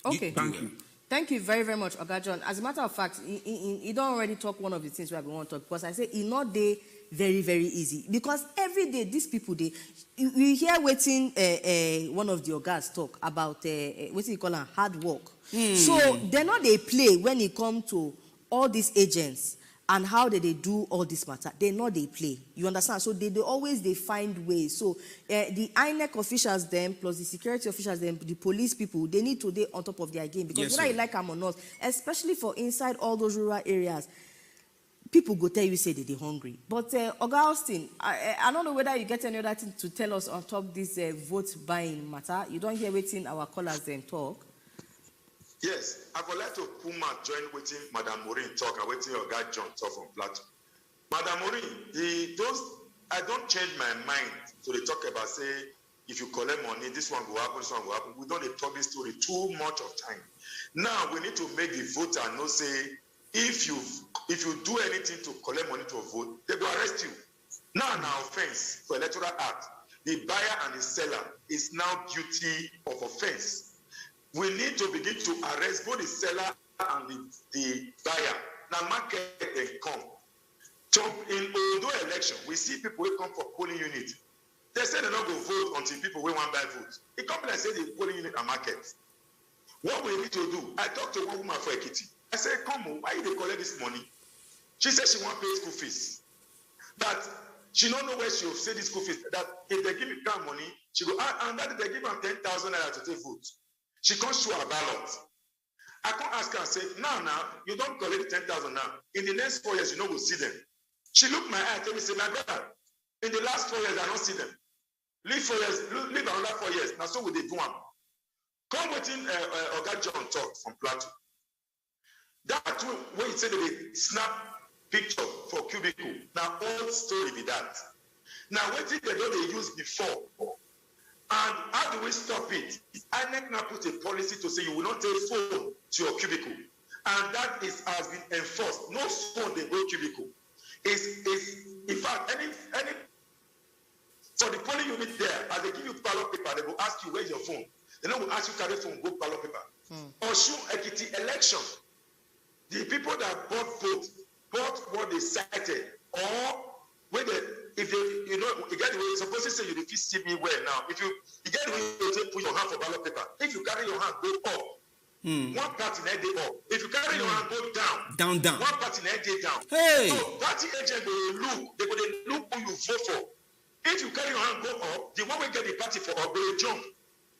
Okay. Thank you. Thank you very, very much, Oga John. As a matter of fact, you don't already talk one of the things where we want to talk, because I say it's not day very, very easy. Because every day, these people, we hear waiting one of the Ogas talk about, what you call hard work. So they're not they play when it comes to all these agents and how they do all this matter. They know they play. You understand? So they always find ways. So the INEC officials them, plus the security officials them, the police people, they need to be on top of their game. Because whether you like them or not, especially for inside all those rural areas, people go tell you say they're hungry. But Oga Austin, I don't know whether you get any other thing to tell us on top this vote buying matter. You don't hear waiting our callers then talk. Yes, I would like to Puma join waiting Madam Maureen talk and waiting your guy John talk from Plateau. Madam Maureen, I don't change my mind to the talk about say if you collect money, this one will happen, this one will happen. We don't talk this story too much of time. Now we need to make the voter know say if you do anything to collect money to vote, they will arrest you. Now offense for electoral act, the buyer and the seller is now guilty of offense. We need to begin to arrest both the seller and the buyer. Now market they come. in Ondo election, we see people who come for polling unit. They say they're not going to vote until people will want to buy votes. The company said the polling unit are market. What we need to do, I talked to one woman for Ekiti. I said, come on, why they collect this money? She said she want to pay school fees. That she don't know where she will say this school fees. That if they give me that money, she go, and that they give her 10,000 naira to take vote. She can't show her ballot. I can't ask her and say, now, you don't collect 10,000 now. In the next 4 years, you know we'll see them. She looked my eye and tell me, say, my brother, in the last 4 years, I don't see them. Live 4 years, live another 4 years. Now, so will they do one. Come waiting, Oga John talk from Plateau. That way he said that they snap picture for cubicle. Now, old story be that. Now, what did they use before? And how do we stop it? INEC now put a policy to say you will not take phone to your cubicle. And that has been enforced. No phone they go cubicle. In fact, any for the polling unit there, as they give you ballot paper, they will ask you where's your phone. They don't will ask you carry phone, go ballot paper. Osun Ekiti election, the people that bought what they cited, or when they, if they, you get the way, supposed to say you defeat see me well now. If you get the way you put your hand for ballot paper, if you carry your hand, go up. One party na dey up. If you carry your hand, go down. Down. One party na dey down. Hey. So party agent they go look who you vote for. If you carry your hand, go up. The one we get the party for up, they jump.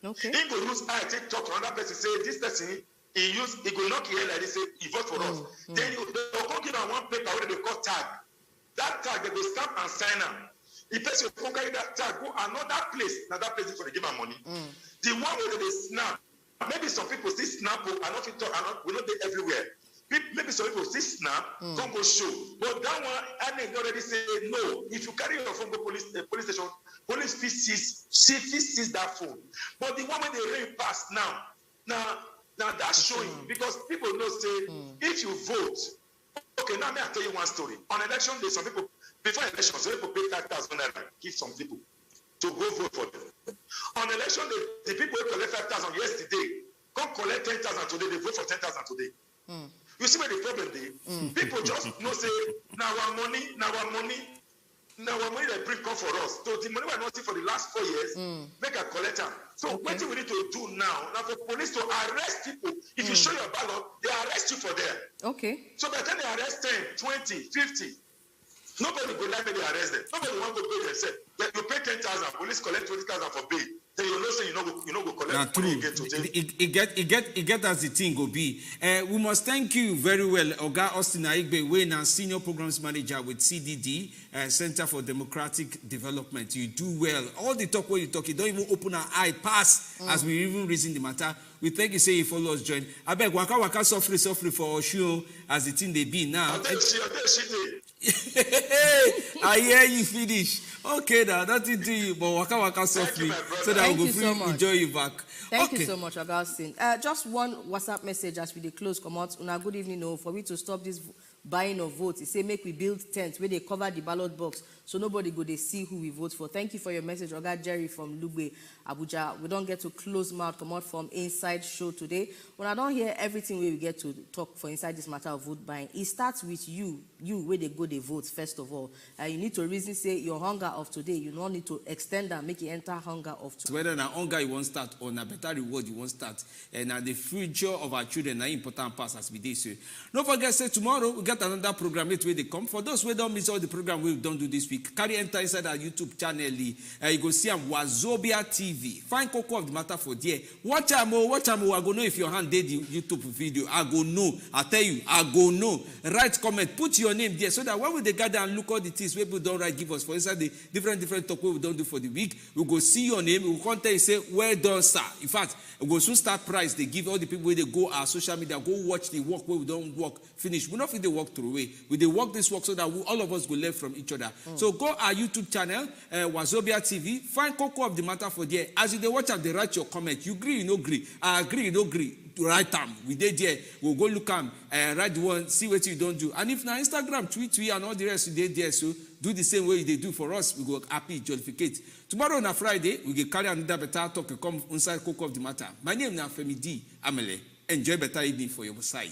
Okay. He go use eye take talk to another person. Say this person he go knock here like this. Say he vote for us. Then they go give am one paper where they call tag. That tag they go stamp and sign am. If person go carry that tag go another place, now that place for they give am money. The one where they snap. Maybe some people still snap. I not fit talk. We not dey everywhere. Maybe some people still snap. Don't go show. But that one, I already say no. If you carry your phone go police station, police fee seize that phone. But the one where they rain pass now that's showing because people know say if you vote. Okay, now may I tell you one story. On election day, some people before election, some people pay 5,000 naira, give some people to go vote for them. On election day, the people who collect 5,000 yesterday, come collect 10,000 today, they vote for 10,000 today. You see where the problem is? People just know say, now our money they bring come for us. So the money we're not seeing for the last 4 years, make a collector. So what we need to do now for police to arrest people, if you show your ballot, they arrest you for there. Okay. So by the time they arrest 10, 20, 50, nobody will like me they arrest them. Nobody want to pay themselves. You pay 10,000, police collect 20,000 for bail. Then you know say you know go collect money again today. It get as the thing go be. We must thank you very well, Oga Osun Aigbe, we now senior programs manager with CDD, Center for Democratic Development. You do well. All the talk where you talk, you don't even open our eye pass as we even reason the matter. We thank you say you follow us join. I beg waka suffer for Osun as the thing they be now. I hear you finish. Okay, now nothing to you, but waka softly so that we will enjoy you back. Thank you so much, Augustine. Just one WhatsApp message as we close. Come out. Una good evening. For we to stop this buying of votes, he say make we build tents where they cover the ballot box so nobody go they see who we vote for. Thank you for your message, Oga Jerry from Lugbe, Abuja. We don't get to close mouth come out from inside show today. When I don't hear everything we get to talk for inside this matter of vote buying, it starts with you where they go they vote first of all. You need to reason say your hunger of today. You don't need to extend and make it enter hunger of today. Whether na hunger you want start or na better reward you want start, and the future of our children na important pass as we did say. Don't forget say tomorrow we get another program where they come. For those who don't miss all the program we don't do this week, carry enter inside our YouTube channel. You go see Wazobia TV. Find Koko of the matter for there. Watch am. I go know if your hand did the YouTube video. I go know. I tell you, I go know. Write comment. Put your name there so that when we gather and look all the things people don't write give us for inside the different talk we don't do for the week, we go see your name. We will tell you say well done sir. In fact, we go soon start prize. They give all the people where they go our social media go watch the work where we don't work finish. We not fit the work through way. We they work this work so that all of us go learn from each other. So go our YouTube channel, Wazobia TV. Find Koko of the matter for there. As you they watch and they write your comment. You agree, you no agree. I agree, you no agree. To write them. We did there. We'll go look them, write the one, see what you don't do. And if now Instagram, tweet, and all the rest you did there, so do the same way they do for us. We go happy, jollificate. Tomorrow on a Friday, we get carry another better talk and come inside Koko of the matter. My name is Femi D. Amele. Enjoy better evening for your side.